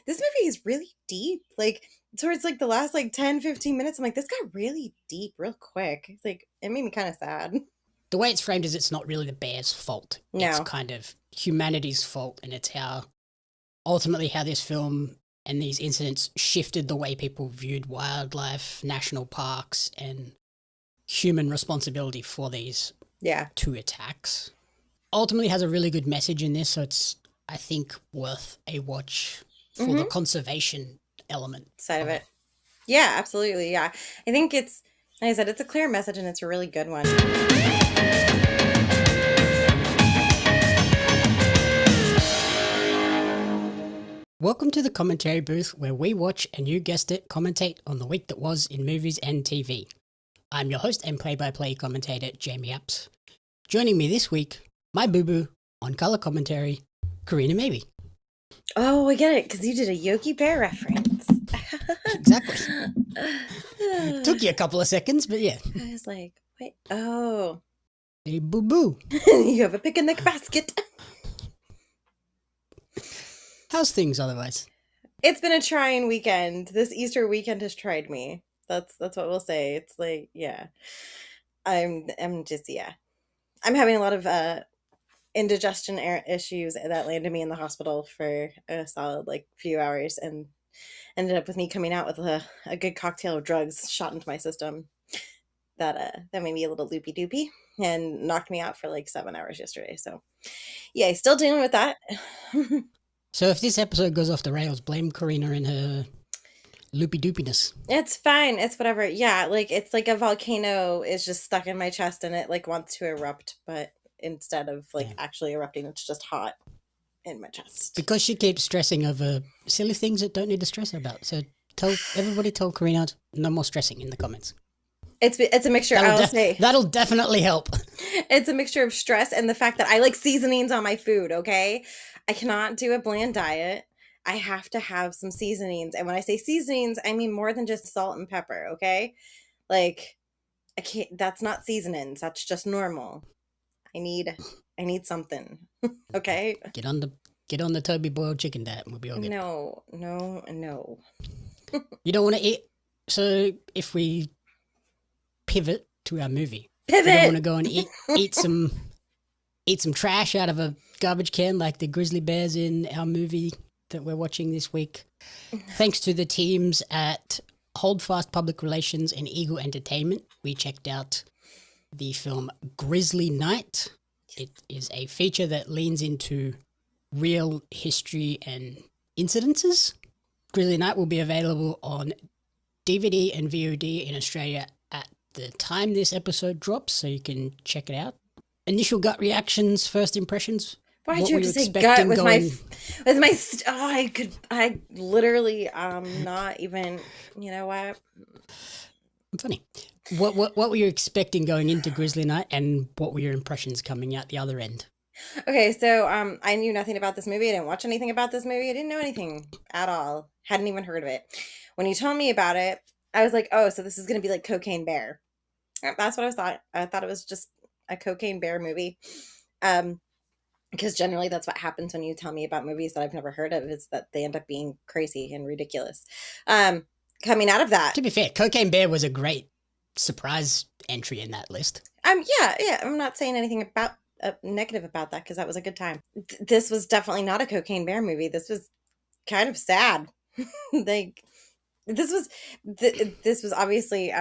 this movie is really deep. Like towards like the last like 10, 15 minutes, I'm like, this got really deep real quick. It's like it made me kind of sad. The way it's framed is it's not really the bear's fault. It's No. kind of humanity's fault, and it's ultimately how this film and these incidents shifted the way people viewed wildlife, national parks, and human responsibility for these Yeah. two attacks. Ultimately has a really good message in this, so it's, I think, worth a watch for the conservation element Side of it. Yeah, absolutely. Yeah. I think it's, like I said, it's a clear message and it's a really good one. Welcome to the commentary booth, where we watch and, you guessed it, commentate on the week that was in movies and TV. I'm your host and play-by-play commentator, Jamie Apps. Joining me this week, my boo-boo on colour commentary, Corrina Mabey. Oh, I get it, because you did a Yogi Bear reference. Exactly. Took you a couple of seconds, but yeah. I was like, wait, oh. Hey, boo-boo. You have a picnic basket. How's things otherwise? It's been a trying weekend. This Easter weekend has tried me. That's what we'll say. It's like, yeah. I'm just, yeah. I'm having a lot of indigestion issues that landed me in the hospital for a solid like few hours and ended up with me coming out with a good cocktail of drugs shot into my system that made me a little loopy doopy and knocked me out for like 7 hours yesterday. So yeah, still dealing with that. So if this episode goes off the rails, blame Corrina and her loopy doopiness. It's fine. It's whatever. Yeah, like it's like a volcano is just stuck in my chest and it like wants to erupt, but instead of like actually erupting, it's just hot in my chest. Because she keeps stressing over silly things that don't need to stress about. So tell Corrina no more stressing in the comments. It's a mixture. I'll say that'll definitely help. It's a mixture of stress and the fact that I like seasonings on my food. Okay, I cannot do a bland diet. I have to have some seasonings, and when I say seasonings, I mean more than just salt and pepper. Okay, like I can't. That's not seasonings. That's just normal. I need something. Okay. Get on the Toby boiled chicken diet, and we'll be all good. No. You don't want to eat. So if we pivot to our movie, you don't want to go and eat some trash out of a garbage can like the grizzly bears in our movie that we're watching this week. Thanks to the teams at Holdfast Public Relations and Eagle Entertainment, we checked out the film Grizzly Night. It is a feature that leans into real history and incidences. Grizzly Night will be available on DVD and VOD in Australia at the time this episode drops, so you can check it out. Initial gut reactions, first impressions. Why did you have to say gut with I literally not even, you know what? Funny. What were you expecting going into Grizzly Night, and what were your impressions coming out the other end? Okay, so I knew nothing about this movie. I didn't watch anything about this movie. I didn't know anything at all. Hadn't even heard of it. When you told me about it, I was like, oh, so this is going to be like Cocaine Bear. That's what I thought. I thought it was just a Cocaine Bear movie. Because generally that's what happens when you tell me about movies that I've never heard of, is that they end up being crazy and ridiculous. Coming out of that. To be fair, Cocaine Bear was a great surprise entry in that list. Yeah. I'm not saying anything about negative about that, because that was a good time. This was definitely not a Cocaine Bear movie. This was kind of sad. Like this was obviously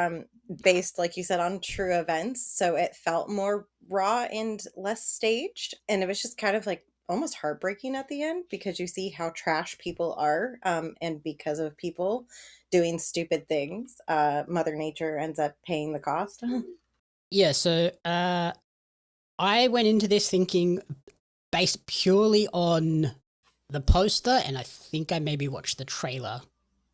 based, like you said, on true events, so it felt more raw and less staged, and it was just kind of like almost heartbreaking at the end, because you see how trash people are, and because of people doing stupid things, Mother Nature ends up paying the cost. Yeah, so I went into this thinking, based purely on the poster, and I think I maybe watched the trailer,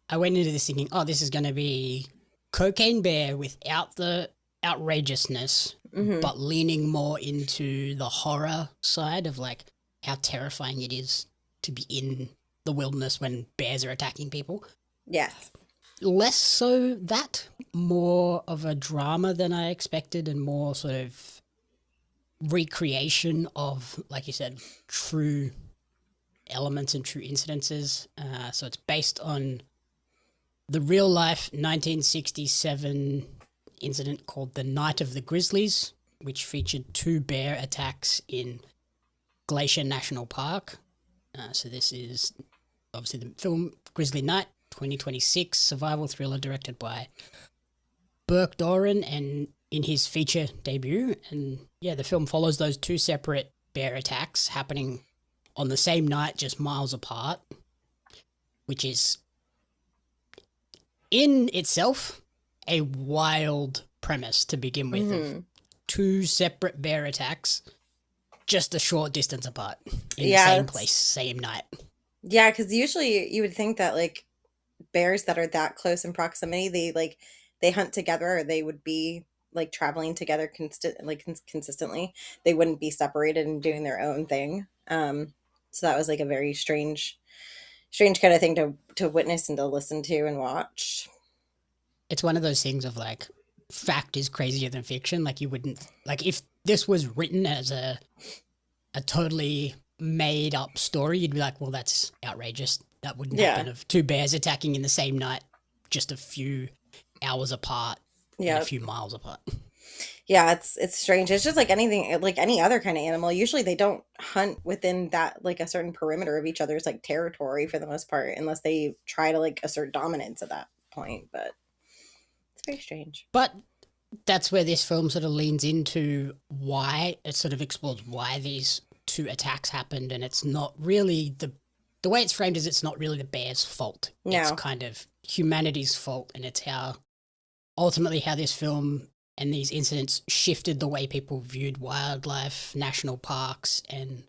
I went into this thinking, oh, this is going to be Cocaine Bear without the outrageousness, but leaning more into the horror side of like how terrifying it is to be in the wilderness when bears are attacking people. Yes. Less so that, more of a drama than I expected, and more sort of recreation of, like you said, true elements and true incidences. So it's based on the real life 1967 incident called the Night of the Grizzlies, which featured 2 bear attacks in Glacier National Park. So this is obviously the film Grizzly Night, 2026 survival thriller directed by Burke Doran and in his feature debut. And yeah, the film follows those 2 separate bear attacks happening on the same night, just miles apart, which is in itself a wild premise to begin with. Of 2 separate bear attacks just a short distance apart in the same place, same night. Yeah, because usually you would think that like bears that are that close in proximity, they hunt together, or they would be like traveling together consistently. They wouldn't be separated and doing their own thing. So that was like a very strange kind of thing to witness and to listen to and watch. It's one of those things of like, fact is crazier than fiction. Like, you wouldn't, like, if this was written as a totally made up story, you'd be like, well, that's outrageous. That wouldn't happen, of 2 bears attacking in the same night, just a few hours apart, and a few miles apart. Yeah, it's strange. It's just like anything, like any other kind of animal. Usually they don't hunt within that, like a certain perimeter of each other's like territory for the most part, unless they try to like assert dominance at that point. But it's very strange. But that's where this film sort of leans into why it sort of explores why these 2 attacks happened, and it's not really the way it's framed is it's not really the bear's fault. No. It's kind of humanity's fault, and it's ultimately how this film and these incidents shifted the way people viewed wildlife, national parks, and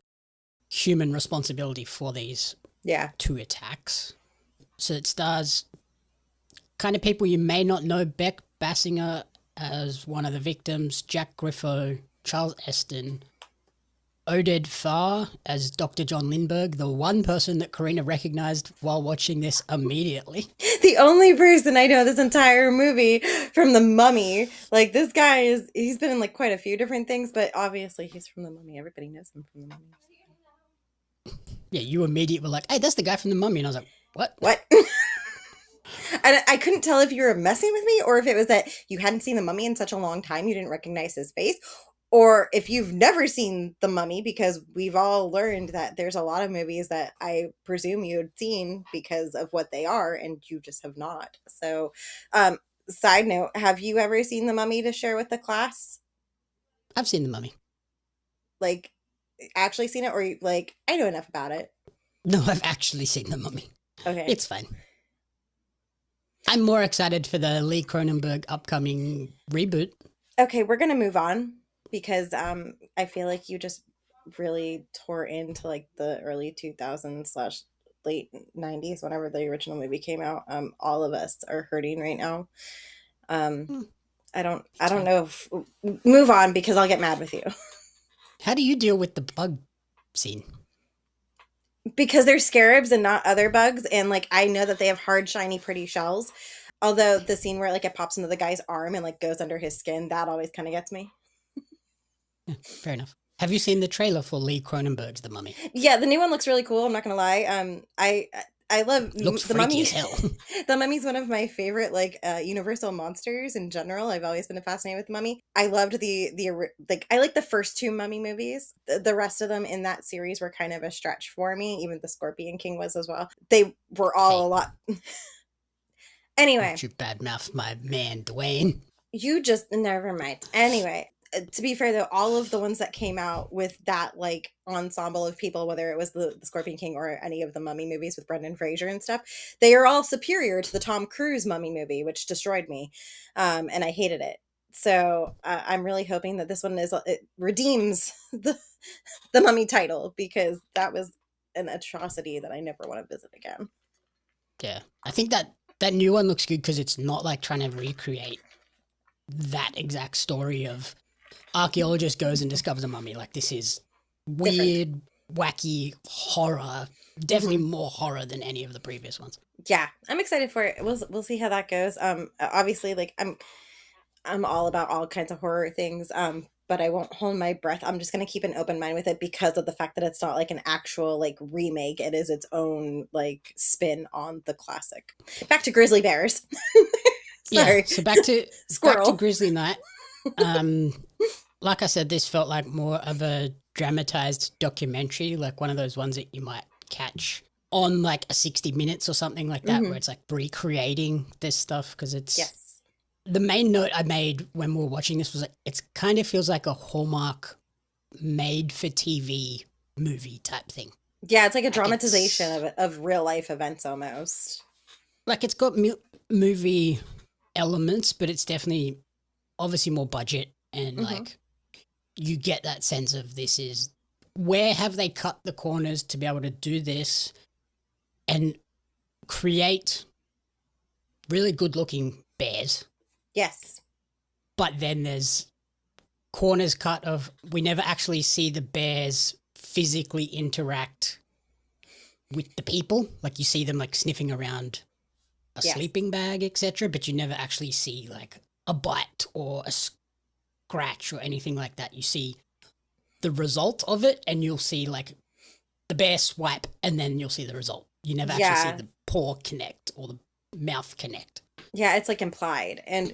human responsibility for these 2 attacks. So it stars kind of people you may not know: Beck Bassinger as one of the victims, Jack Griffo, Charles Eston, Oded Farr as Dr. John Lindbergh, the one person that Corrina recognized while watching this immediately. The only person I know this entire movie from The Mummy. Like, this guy he's been in like quite a few different things, but obviously he's from The Mummy. Everybody knows him from The Mummy. Yeah, you immediately were like, hey, that's the guy from The Mummy. And I was like, what? What? I couldn't tell if you were messing with me, or if it was that you hadn't seen The Mummy in such a long time you didn't recognize his face, or if you've never seen The Mummy, because we've all learned that there's a lot of movies that I presume you had seen because of what they are, and you just have not. So, side note, have you ever seen The Mummy to share with the class? I've seen The Mummy. Like, actually seen it, or like, I know enough about it? No, I've actually seen The Mummy. Okay. It's fine. I'm more excited for the Lee Cronenberg upcoming reboot. Okay, we're going to move on, because I feel like you just really tore into like the early 2000s / late 90s, whenever the original movie came out. All of us are hurting right now. I don't know if move on, because I'll get mad with you. How do you deal with the bug scene? Because they're scarabs and not other bugs, and like I know that they have hard, shiny, pretty shells. Although the scene where like it pops into the guy's arm and like goes under his skin, that always kind of gets me. Yeah, fair enough. Have you seen the trailer for Lee Cronenberg's The Mummy? Yeah, the new one looks really cool. I'm not gonna lie. I love looks The freaky Mummy. as hell. The Mummy's one of my favorite like universal monsters in general. I've always been fascinated with the Mummy. I loved I like the first 2 Mummy movies. The rest of them in that series were kind of a stretch for me. Even the Scorpion King was as well. They were all a lot. Anyway, don't you badmouth my man Dwayne. You just never mind. Anyway, to be fair though, all of the ones that came out with that like ensemble of people, whether it was the Scorpion King or any of the Mummy movies with Brendan Fraser and stuff, they are all superior to the Tom Cruise Mummy movie, which destroyed me, and I hated it. So I'm really hoping that this one it redeems the Mummy title, because that was an atrocity that I never want to visit again. Yeah, I think that new one looks good because it's not like trying to recreate that exact story of archaeologist goes and discovers a mummy. Like, this is weird, wacky horror. Definitely more horror than any of the previous ones. Yeah, I'm excited for it. We'll see how that goes. Obviously, like I'm all about all kinds of horror things. but I won't hold my breath. I'm just going to keep an open mind with it because of the fact that it's not like an actual like remake. It is its own like spin on the classic. Back to Grizzly Bears. Yeah, Sorry. so back to Squirrel. Grizzly Night. Like I said, this felt like more of a dramatized documentary, like one of those ones that you might catch on like a 60 Minutes or something like that, where it's like recreating this stuff. Because it's Yes. the main note I made when we were watching this was like, it kind of feels like a Hallmark made for TV movie type thing. Yeah, it's like a Like dramatization of real life events almost. like it's got movie elements, but it's definitely obviously more budget and like you get that sense of this is where have they cut the corners to be able to do this and create really good looking bears. Yes. But then there's corners cut of we never actually see the bears physically interact with the people. Like you see them like sniffing around a Yes. sleeping bag, etc. But you never actually see like a bite or a scratch or anything like that. You see the result of it and you'll see like the bear swipe and then you'll see the result. You never actually Yeah. see the paw connect or the mouth connect. Yeah, it's like implied. And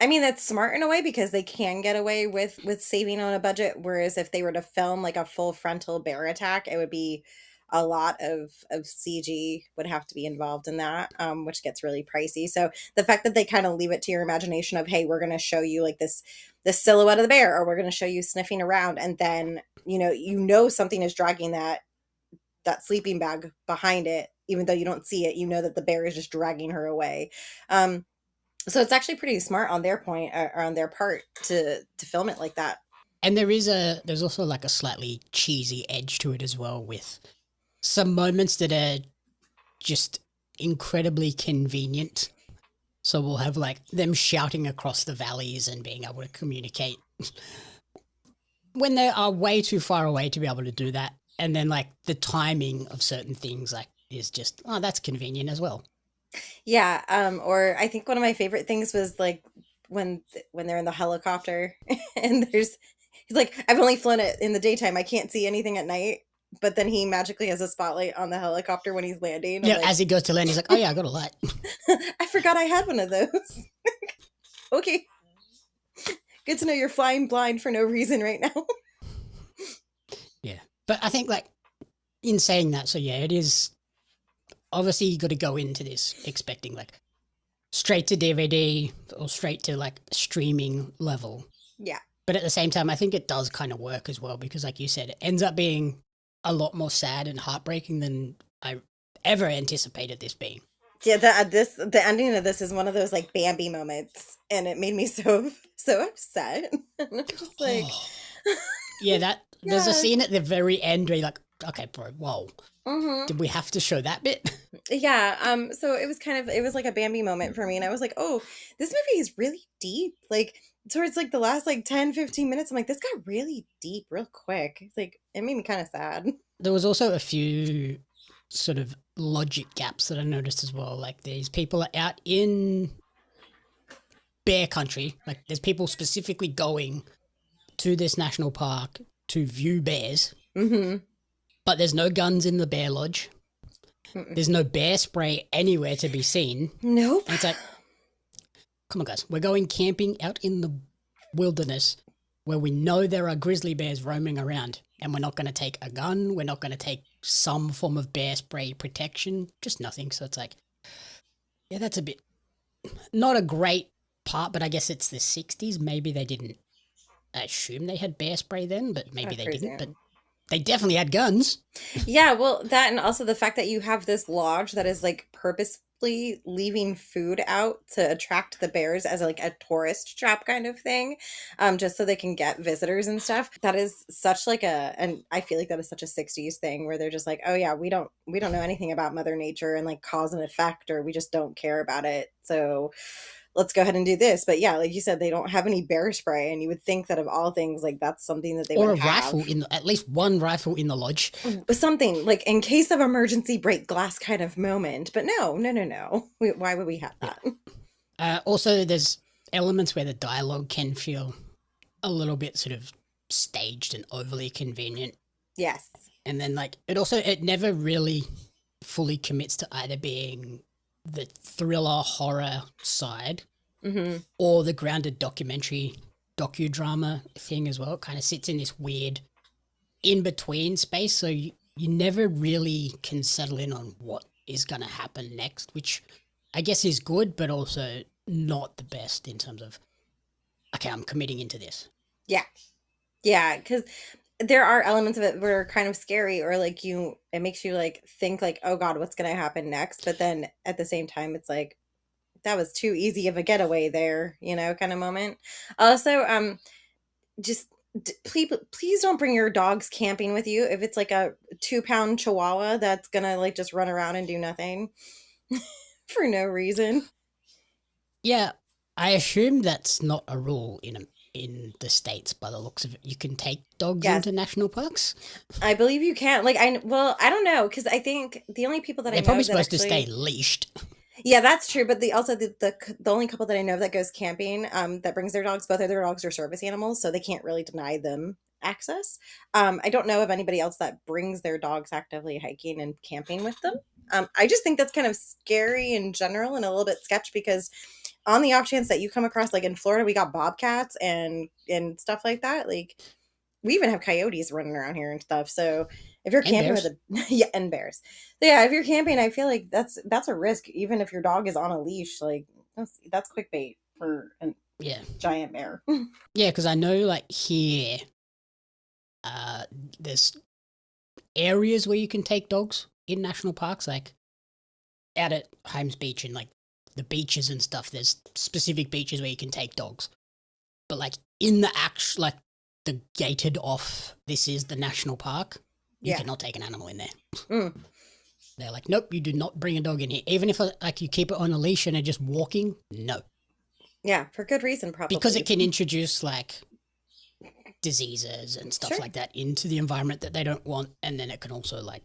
I mean that's smart in a way because they can get away with saving on a budget, whereas if they were to film like a full frontal bear attack, it would be a lot of CG would have to be involved in that, which gets really pricey. So the fact that they kind of leave it to your imagination of, hey, we're going to show you like this silhouette of the bear, or we're going to show you sniffing around, and then something is dragging that sleeping bag behind it, even though you don't see it, that the bear is just dragging her away. So it's actually pretty smart on their point or on their part to film it like that. And there's also like a slightly cheesy edge to it as well, with some moments that are just incredibly convenient. So we'll have like them shouting across the valleys and being able to communicate when they are way too far away to be able to do that. And then like the timing of certain things like is just, oh, that's convenient as well. Yeah, or I think one of my favorite things was like when they're in the helicopter and he's like, I've only flown it in the daytime. I can't see anything at night. But then he magically has a spotlight on the helicopter when he's landing. Yeah, Like, as he goes to land, he's like, oh yeah, I got a light. I forgot I had one of those. Okay. Good to know you're flying blind for no reason right now. Yeah. But I think like in saying that, so yeah, it is obviously you got to go into this expecting like straight to DVD or straight to like streaming level. Yeah. But at the same time, I think it does kind of work as well because like you said, it ends up being a lot more sad and heartbreaking than I ever anticipated this being. Yeah, the ending of this is one of those like Bambi moments, and it made me so upset. And I'm just like, Yeah, there's a yes. scene at the very end where you're like, okay, bro, whoa, Mhm. did we have to show that bit? Yeah, so it was like a Bambi moment for me, and I was like, oh, this movie is really deep. Like towards like the last like 10-15 minutes, I'm like, this got really deep real quick. It's like it made me kind of sad. There was also a few sort of logic gaps that I noticed as well. Like these people are out in bear country. Like there's people specifically going to this national park to view bears, Mm-hmm. but there's no guns in the bear lodge. There's no bear spray anywhere to be seen. Nope. And it's like, come on, guys, we're going camping out in the wilderness where we know there are grizzly bears roaming around, and we're not going to take a gun. We're not going to take some form of bear spray protection, just nothing. So it's like, yeah, that's a bit not a great part, but I guess it's the 60s. Maybe they didn't assume they had bear spray then, but maybe they didn't. But they definitely had guns. Yeah, well, that and also the fact that you have this lodge that is like purposefully leaving food out to attract the bears as like a tourist trap kind of thing, just so they can get visitors and stuff. That is such like and I feel like that is such a 60s thing where they're just like, oh yeah, we don't know anything about Mother Nature and like cause and effect, or we just don't care about it. So let's go ahead and do this. But yeah, like you said, they don't have any bear spray, and you would think that of all things, like that's something that they or would a have. rifle at least one rifle in the lodge. Something like in case of emergency break glass kind of moment. But no. Why would we have that? Also, there's elements where the dialogue can feel a little bit sort of staged and overly convenient. Yes. And then like it never really fully commits to either being the thriller horror side or the grounded docudrama thing as well. It kind of sits in this weird in-between space, so you never really can settle in on what is going to happen next, which I guess is good, but also not the best in terms of, okay, I'm committing into this. Yeah. Yeah, because there are elements of it that are kind of scary, or like it makes you like think like, oh God, what's going to happen next? But then at the same time, it's like, that was too easy of a getaway there, kind of moment. Also, just please don't bring your dogs camping with you if it's like a 2-pound chihuahua that's gonna like just run around and do nothing for no reason. Yeah, I assume that's not a rule in the States by the looks of it. You can take dogs into national parks? I believe you can. Like, I don't know, because I think the only people that I know... They're probably supposed to stay leashed. Yeah, that's true. But the only couple that I know that goes camping, that brings their dogs, both of their dogs are service animals, so they can't really deny them access. I don't know of anybody else that brings their dogs actively hiking and camping with them. I just think that's kind of scary in general and a little bit sketch, because on the off chance that you come across, like in Florida, we got bobcats and stuff like that. Like, we even have coyotes running around here and stuff. So if you're camping with yeah, and bears. So yeah, if you're camping, I feel like that's a risk, even if your dog is on a leash. Like, that's quick bait for a giant bear. Yeah, because I know like here, there's areas where you can take dogs in national parks, like out at Hymes Beach and like the beaches and stuff. There's specific beaches where you can take dogs, but like in the like the gated off, this is the national park, you cannot take an animal in there. They're like, nope, you do not bring a dog in here, even if like you keep it on a leash and they're just walking. No. Yeah, for good reason, probably, because it can introduce like diseases and stuff like that into the environment that they don't want, and then it can also like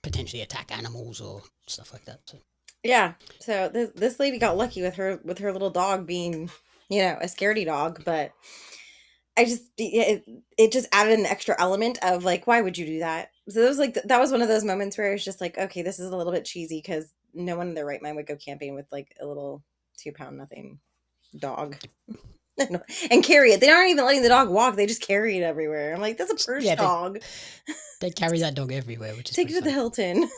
potentially attack animals or stuff like that. So. Yeah, so this lady got lucky with her little dog being, a scaredy dog, but it just added an extra element of like, why would you do that? So it was like, that was one of those moments where it was just like, okay, this is a little bit cheesy, because no one in their right mind would go camping with like a little 2-pound nothing dog and carry it. They aren't even letting the dog walk. They just carry it everywhere. I'm like, that's a purse dog. They carry that dog everywhere, which is take it to the Hilton.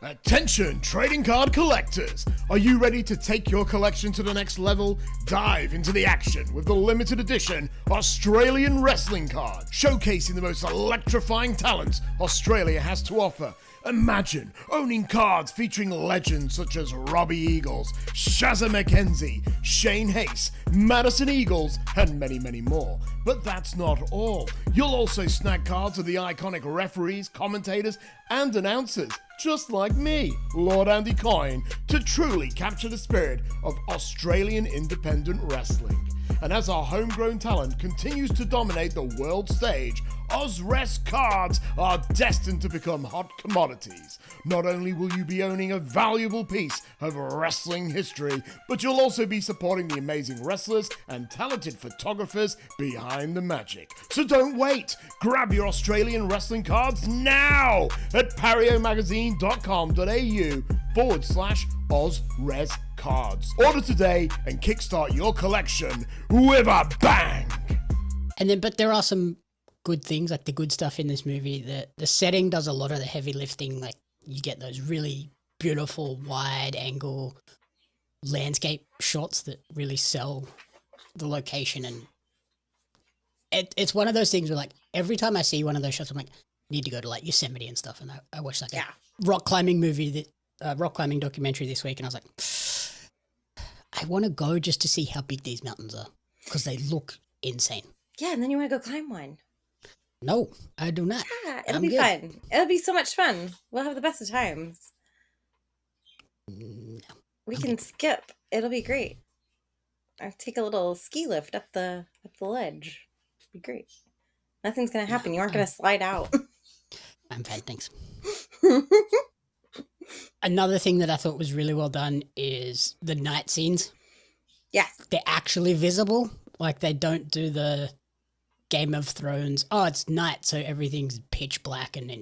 Attention, trading card collectors! Are you ready to take your collection to the next level? Dive into the action with the limited edition Australian wrestling card, showcasing the most electrifying talents Australia has to offer. Imagine owning cards featuring legends such as Robbie Eagles, Shazza McKenzie, Shane Hayes, Madison Eagles, and many, many more. But that's not all. You'll also snag cards of the iconic referees, commentators, and announcers, just like me, Lord Andy Coyne, to truly capture the spirit of Australian independent wrestling. And as our homegrown talent continues to dominate the world stage, Ozrest cards are destined to become hot commodities. Not only will you be owning a valuable piece of wrestling history, but you'll also be supporting the amazing wrestlers and talented photographers behind the magic. So don't wait! Grab your Australian wrestling cards now at pariomagazine.com.au/Ozres cards. Order today and kickstart your collection with a bang! But there are some good things, like the good stuff in this movie. The setting does a lot of the heavy lifting. Like, you get those really beautiful wide angle landscape shots that really sell the location, and it's one of those things where like every time I see one of those shots, I'm like, need to go to like Yosemite and stuff. And I watched like a rock climbing documentary this week, and I was like, I want to go just to see how big these mountains are, because they look insane. Yeah, and then you want to go climb one. No, I do not. Yeah, it'll be fun. It'll be so much fun. We'll have the best of times. No, we can skip. It'll be great. I'll take a little ski lift up the ledge. It'll be great. Nothing's gonna happen. You aren't gonna slide out. I'm fine, thanks. Another thing that I thought was really well done is the night scenes. Yes. They're actually visible. Like they don't do the Game of Thrones. Oh, it's night, so everything's pitch black and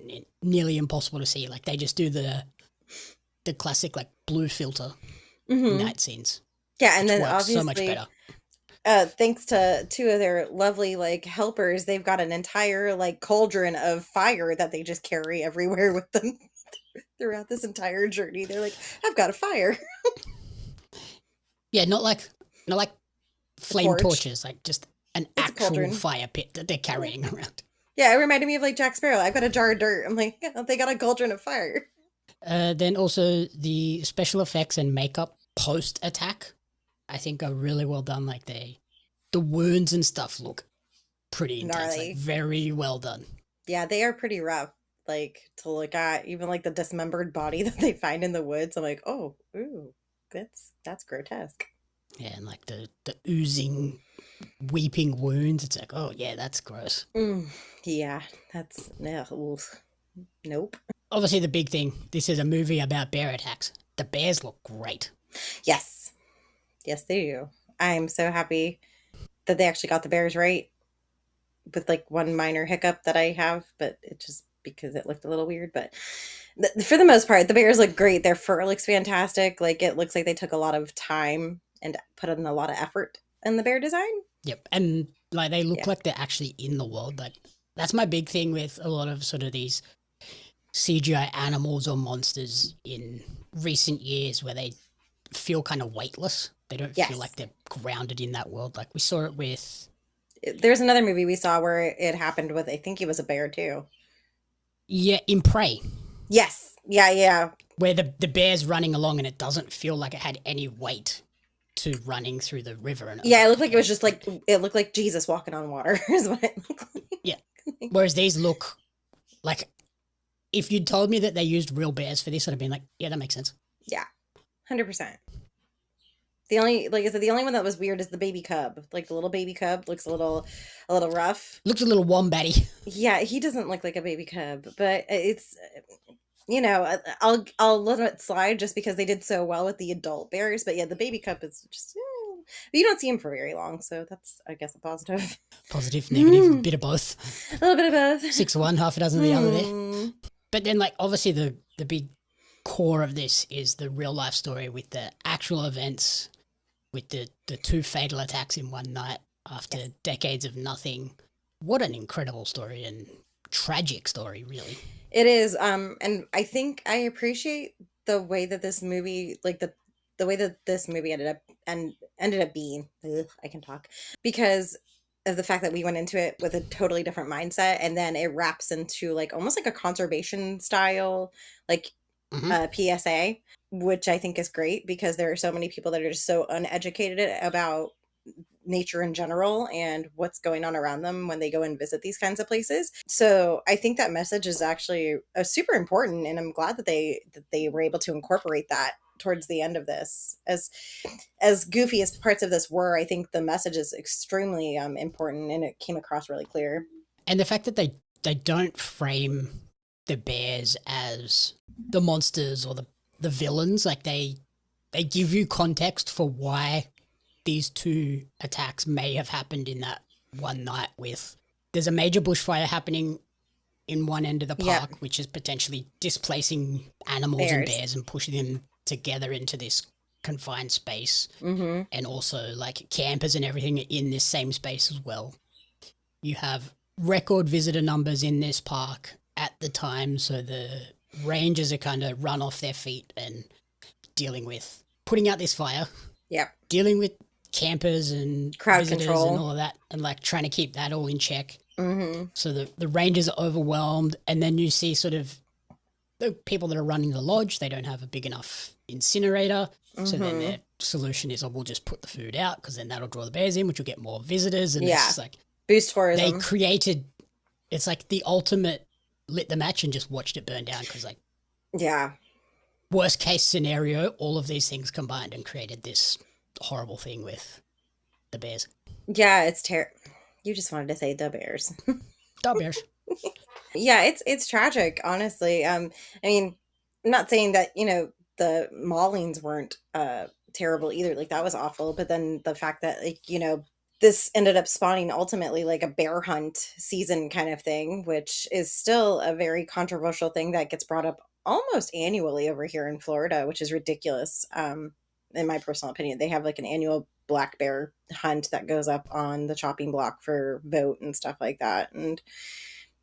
nearly impossible to see. Like they just do the classic like blue filter night scenes. Yeah, and which then works so much obviously, better. thanks to two of their lovely like helpers, they've got an entire like cauldron of fire that they just carry everywhere with them throughout this entire journey. They're like, I've got a fire. Yeah, not like flame torch. torches, like just an It's a actual cauldron. fire pit that they're carrying around. Yeah, it reminded me of like Jack Sparrow. I've got a jar of dirt. I'm like, yeah, they got a cauldron of fire. Then also the special effects and makeup post attack, I think are really well done. Like the wounds and stuff look pretty intense, Gnarly. like very well done. Yeah, they are pretty rough. Like to look at, even like the dismembered body that they find in the woods. I'm like, oh, ooh, that's grotesque. Yeah, and like the oozing, weeping wounds. It's like, oh yeah, that's gross. Yeah, that's nope. Obviously, the big thing. This is a movie about bear attacks. The bears look great. Yes, yes, they do. I'm so happy that they actually got the bears right, with like one minor hiccup that I have, but it just because it looked a little weird. But for the most part, the bears look great. Their fur looks fantastic. Like it looks like they took a lot of time and put in a lot of effort in the bear design. Yep, and like they look like they're actually in the world. Like that's my big thing with a lot of sort of these CGI animals or monsters in recent years, where they feel kind of weightless. They don't feel like they're grounded in that world. Like we saw it with. There's another movie we saw where it happened with, I think it was a bear too. Yeah, in Prey. Yes. Yeah. Where the bear's running along and it doesn't feel like it had any weight to running through the river. And yeah, it looked like it was just like, it looked like Jesus walking on water is what it looked like. Yeah. Whereas these look like, if you'd told me that they used real bears for this, I'd have been like, yeah, that makes sense. Yeah, 100%. The only, like I said, the only one that was weird is the baby cub. Like the little baby cub looks a little rough. Looks a little wombatty. Yeah, he doesn't look like a baby cub, but it's, you know, I'll let it slide just because they did so well with the adult bears. But yeah, the baby cub is just, but you don't see him for very long, so that's, I guess, a positive. Positive, negative, bit of both. A little bit of both. 6 of one, half a dozen of the other there. But then, like, obviously the big core of this is the real life story with the actual events, with the two fatal attacks in one night after decades of nothing. What an incredible story and tragic story, really. It is, and I think I appreciate the way that this movie, like the way that this movie ended up being. Ugh, I can talk, because of the fact that we went into it with a totally different mindset, and then it wraps into like almost like a conservation style, like PSA, which I think is great because there are so many people that are just so uneducated about nature in general and what's going on around them when they go and visit these kinds of places. So I think that message is actually super important, and I'm glad that they were able to incorporate that towards the end of this. As goofy as parts of this were, I think the message is extremely important, and it came across really clear. And the fact that they don't frame the bears as the monsters or the villains, like they give you context for why these two attacks may have happened in that one night. With there's a major bushfire happening in one end of the park, which is potentially displacing animals and bears and pushing them together into this confined space, and also like campers and everything in this same space as well. You have record visitor numbers in this park at the time, so the rangers are kind of run off their feet and dealing with putting out this fire, dealing with campers and crowd visitors control and all of that, and like trying to keep that all in check. So the rangers are overwhelmed, and then you see sort of the people that are running the lodge, they don't have a big enough incinerator, so then their solution is, we'll just put the food out because then that'll draw the bears in, which will get more visitors, and it's just like boost tourism. They created, it's like the ultimate lit the match and just watched it burn down, because like worst case scenario, all of these things combined and created this horrible thing with the bears. Yeah, it's terrible. You just wanted to say the bears. The bears. Yeah, it's tragic, honestly. I mean, I'm not saying that, you know, the maulings weren't terrible either. Like that was awful, but then the fact that, like, you know, this ended up spawning ultimately like a bear hunt season kind of thing, which is still a very controversial thing that gets brought up almost annually over here in Florida, which is ridiculous. In my personal opinion, they have like an annual black bear hunt that goes up on the chopping block for vote and stuff like that. And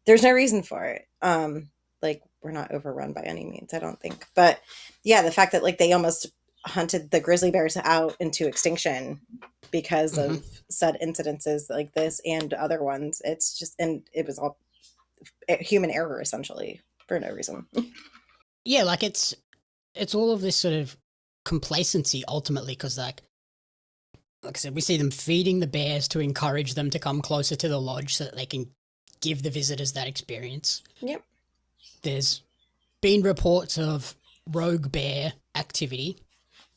there's no reason for it. Like we're not overrun by any means, I don't think. But yeah, the fact that like they almost hunted the grizzly bears out into extinction because of said incidences like this and other ones. It's just, and it was all human error essentially for no reason. Yeah, like it's all of this sort of complacency ultimately, because like I said, we see them feeding the bears to encourage them to come closer to the lodge so that they can give the visitors that experience. Yep. There's been reports of rogue bear activity,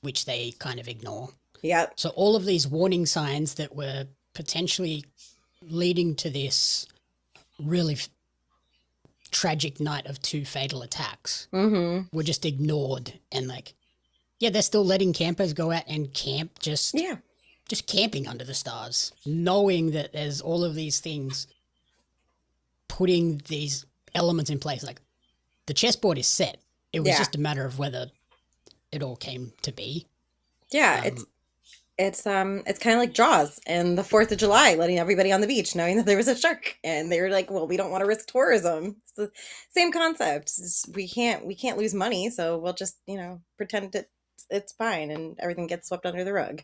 which they kind of ignore. Yep. So all of these warning signs that were potentially leading to this really tragic night of 2 fatal attacks were just ignored. And like, yeah, they're still letting campers go out and camp, just camping under the stars, knowing that there's all of these things, putting these elements in place. Like the chessboard is set. It was just a matter of whether it all came to be. Yeah, it's kind of like Jaws and the 4th of July, letting everybody on the beach knowing that there was a shark, and they were like, well, we don't want to risk tourism. It's the same concept. We can't lose money, so we'll just, pretend it's fine and everything gets swept under the rug.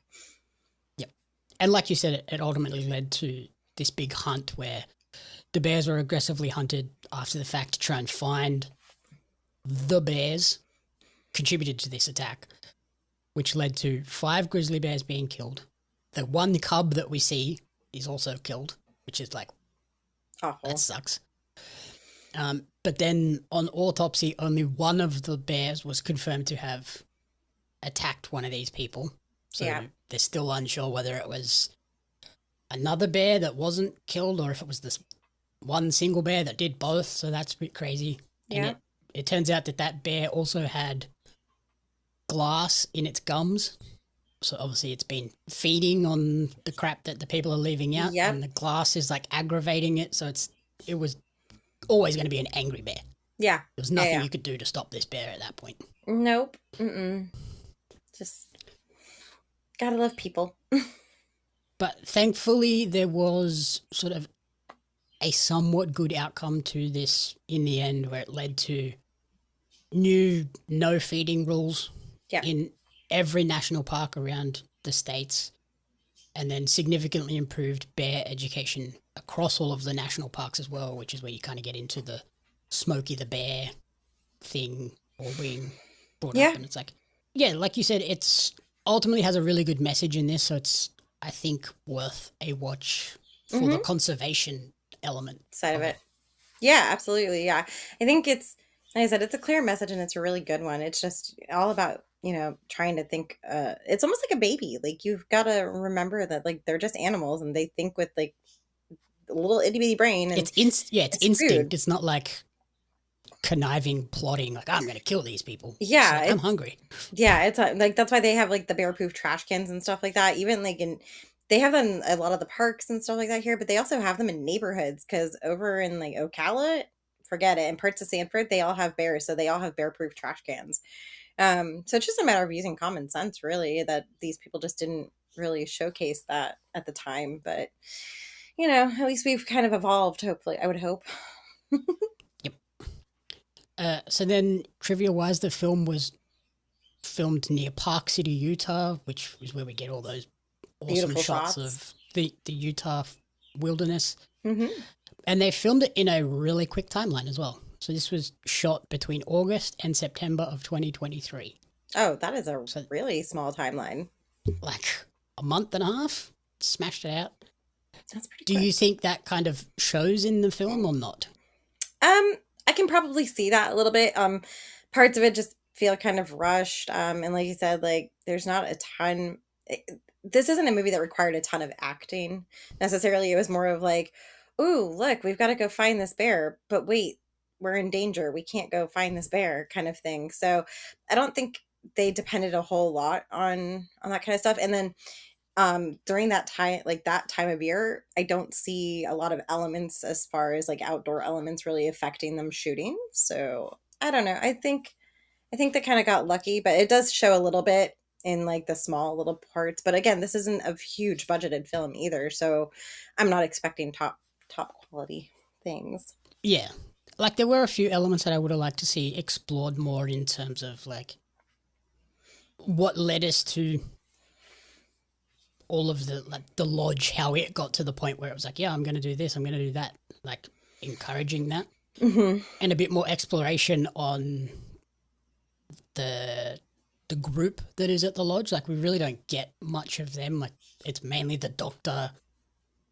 Yep. And like you said, it ultimately led to this big hunt where the bears were aggressively hunted after the fact to try and find the bears contributed to this attack, which led to 5 grizzly bears being killed. The 1 cub that we see is also killed, which is like, awful. That sucks. But then on autopsy, only 1 of the bears was confirmed to have attacked one of these people. So they're still unsure whether it was another bear that wasn't killed or if it was this one single bear that did both. So that's a bit crazy. Yeah. And it turns out that bear also had glass in its gums. So obviously it's been feeding on the crap that the people are leaving out. Yep. And the glass is like aggravating it. So it was always going to be an angry bear. Yeah. There was nothing you could do to stop this bear at that point. Nope. Just gotta love people. But thankfully there was sort of a somewhat good outcome to this in the end, where it led to new no feeding rules in every national park around the states, and then significantly improved bear education across all of the national parks as well, which is where you kind of get into the Smokey the Bear thing or being brought up. And it's like, like you said, it's ultimately has a really good message in this, so it's, I think, worth a watch for the conservation element side of it. Yeah, absolutely. Yeah. I think it's, like I said, it's a clear message and it's a really good one. It's just all about, trying to think, it's almost like a baby. Like you've got to remember that like they're just animals and they think with like a little itty bitty brain. And it's instinct. Food. It's not like conniving, plotting, like I'm going to kill these people. Yeah. Like, I'm hungry. Yeah. It's like, that's why they have like the bear proof trash cans and stuff like that. Even like they have them in a lot of the parks and stuff like that here, but they also have them in neighborhoods because over in like Ocala, forget it. In parts of Sanford, they all have bears. So they all have bear proof trash cans. So it's just a matter of using common sense, really, that these people just didn't really showcase that at the time. But, at least we've kind of evolved, hopefully, I would hope. Yep. So then, trivia-wise, the film was filmed near Park City, Utah, which is where we get all those awesome Beautiful shots of the Utah wilderness. Mm-hmm. And they filmed it in a really quick timeline as well. So this was shot between August and September of 2023. Oh, that is a really small timeline. Like a month and a half, smashed it out. That's pretty Do quick. you think that kind of shows in the film or not? I can probably see that a little bit. Parts of it just feel kind of rushed. And like you said, like there's not a ton. This isn't a movie that required a ton of acting necessarily. It was more of like, ooh, look, we've got to go find this bear. But wait, we're in danger. We can't go find this bear kind of thing. So I don't think they depended a whole lot on that kind of stuff. And then during that time of year, I don't see a lot of elements as far as like outdoor elements really affecting them shooting. So I don't know. I think they kind of got lucky, but it does show a little bit in like the small little parts. But again, this isn't a huge budgeted film either, so I'm not expecting top quality things. Yeah. Like there were a few elements that I would have liked to see explored more in terms of like what led us to all of the lodge, how it got to the point where it was like, yeah, I'm going to do this, I'm going to do that, like encouraging that, and a bit more exploration on the group that is at the lodge. Like we really don't get much of them. Like it's mainly the doctor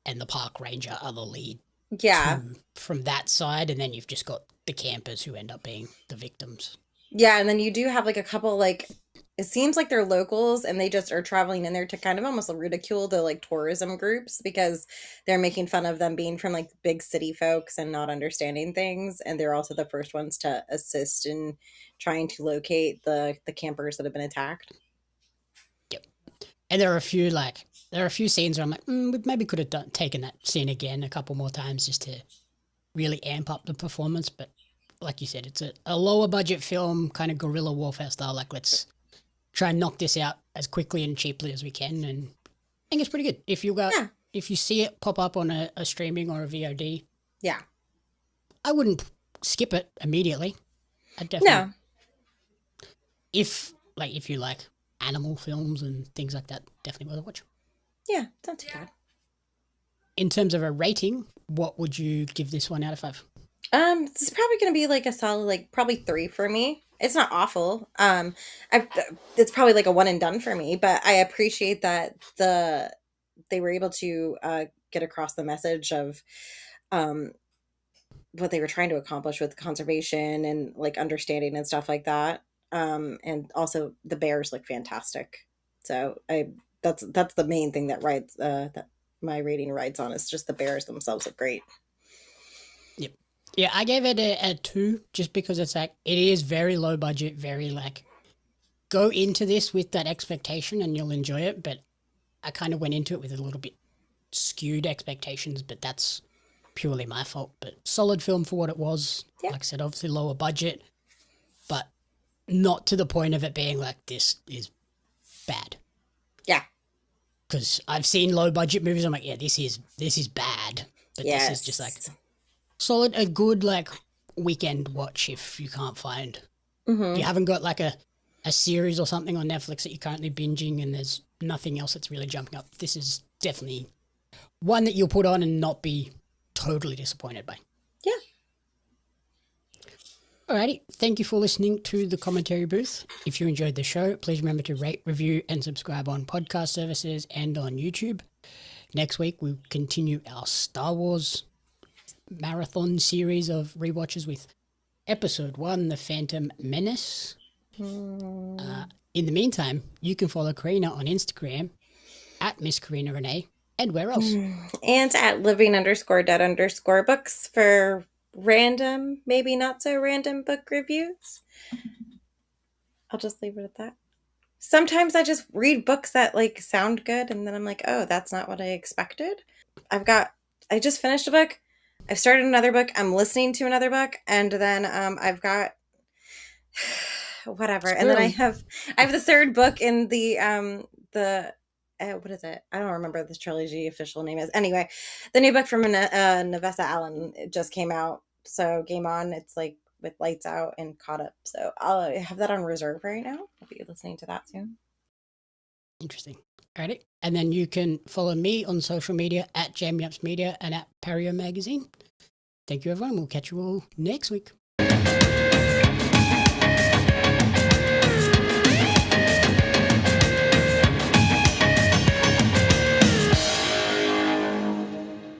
and the park ranger are the lead. Yeah. From that side, and then you've just got the campers who end up being the victims. Yeah, and then you do have like a couple like it seems like they're locals and they just are traveling in there to kind of almost ridicule the like tourism groups because they're making fun of them being from like big city folks and not understanding things, and they're also the first ones to assist in trying to locate the campers that have been attacked. Yep. And there are a few scenes where I'm like, we maybe could have taken that scene again a couple more times just to really amp up the performance. But like you said, it's a lower budget film, kind of guerrilla warfare style. Like let's try and knock this out as quickly and cheaply as we can. And I think it's pretty good. If you see it pop up on a streaming or a VOD, yeah, I wouldn't skip it immediately. I definitely no. If you like animal films and things like that, definitely worth a watch. Yeah, it's not too bad. In terms of a rating, what would you give this 1 out of 5? This is probably going to be like a solid, like probably 3 for me. It's not awful. It's probably like a one and done for me, but I appreciate that they were able to get across the message of what they were trying to accomplish with conservation and like understanding and stuff like that. And also the bears look fantastic. So that's the main thing that rides that my rating rides on, is just the bears themselves look great. Yep. Yeah, I gave it a 2 just because it's like it is very low budget, very like go into this with that expectation and you'll enjoy it, but I kind of went into it with a little bit skewed expectations, but that's purely my fault. But solid film for what it was. Yeah. Like I said, obviously lower budget, but not to the point of it being like this is bad. Yeah. Because I've seen low budget movies, I'm like, yeah, this is bad. But this is just like solid, a good like weekend watch if you can't find. If you haven't got like a series or something on Netflix that you're currently binging and there's nothing else that's really jumping up, this is definitely one that you'll put on and not be totally disappointed by. Yeah. Alrighty, thank you for listening to the commentary booth. If you enjoyed the show, please remember to rate, review, and subscribe on podcast services and on YouTube. Next week, we'll continue our Star Wars marathon series of rewatches with Episode 1, The Phantom Menace. In the meantime, you can follow Corrina on Instagram at Miss Corrina Renee, and where else? And at living_dead_books for random, maybe not so random book reviews. I'll just leave it at that. Sometimes I just read books that like sound good and then I'm like, oh, that's not what I expected. I just finished a book. I've started another book. I'm listening to another book, and then I've got whatever. And then I have the third book in the what is it? I don't remember the trilogy official name is. Anyway, the new book from Navessa Allen, it just came out. So Game On, it's like with lights out and caught up. So I'll have that on reserve right now. I'll be listening to that soon. Interesting. Alrighty. And then you can follow me on social media at JamYups Media and at Pario Magazine. Thank you, everyone. We'll catch you all next week.